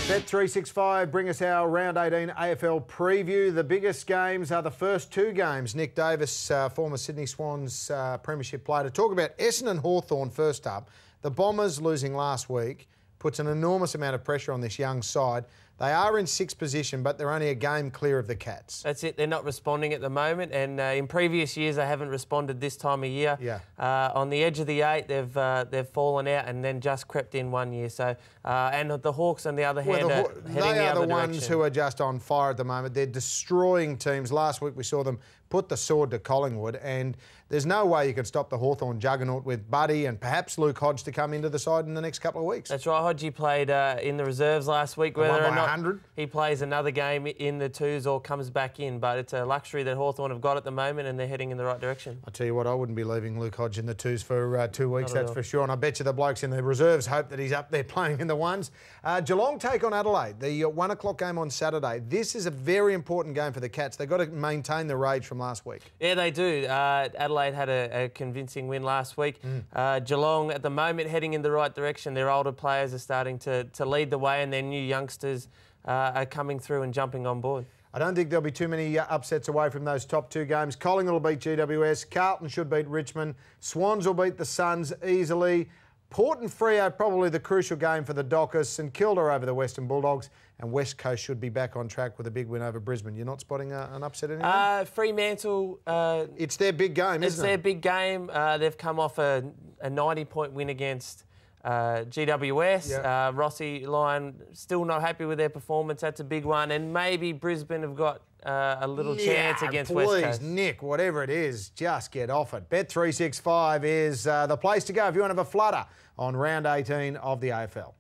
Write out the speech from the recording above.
Bet365 bring us our Round 18 AFL preview. The biggest games are the first two games. Nick Davis, former Sydney Swans premiership player, to talk about Essendon Hawthorn first up. The Bombers losing last week puts an enormous amount of pressure on this young side. They are in sixth position, but they're only a game clear of the Cats. That's it. They're not responding at the moment, and in previous years they haven't responded this time of year. Yeah. On the edge of the 8, they've fallen out and then just crept in 1 year. So, and the Hawks, on the other hand, are heading the other direction. They are the ones who are just on fire at the moment. They're destroying teams. Last week we saw them put the sword to Collingwood, and there's no way you can stop the Hawthorn juggernaut with Buddy and perhaps Luke Hodge to come into the side in the next couple of weeks. That's right. Hodgie played in the reserves last week. Whether or not he plays another game in the twos or comes back in, but it's a luxury that Hawthorn have got at the moment, and they're heading in the right direction. I tell you what, I wouldn't be leaving Luke Hodge in the twos for 2 weeks, that's for sure. And I bet you the blokes in the reserves hope that he's up there playing in the ones. Geelong take on Adelaide, the 1 o'clock game on Saturday. This is a very important game for the Cats. They've got to maintain the rage from last week. Yeah, they do. Adelaide had a convincing win last week. Geelong, at the moment, heading in the right direction. Their older players are starting to lead the way, and their new youngsters are coming through and jumping on board. I don't think there'll be too many upsets away from those top two games. Collingwood will beat GWS. Carlton should beat Richmond. Swans will beat the Suns easily. Port and Freo, probably the crucial game for the Dockers. St Kilda over the Western Bulldogs. And West Coast should be back on track with a big win over Brisbane. You're not spotting an upset anywhere? Fremantle. It's their big game, isn't it? It's their big game. They've come off a 90-point win against GWS. Yeah. Rossi Lyon still not happy with their performance. That's a big one. And maybe Brisbane have got a little chance against West Coast. Please, Nick, whatever it is, just get off it. Bet365 is the place to go if you want to have a flutter on round 18 of the AFL.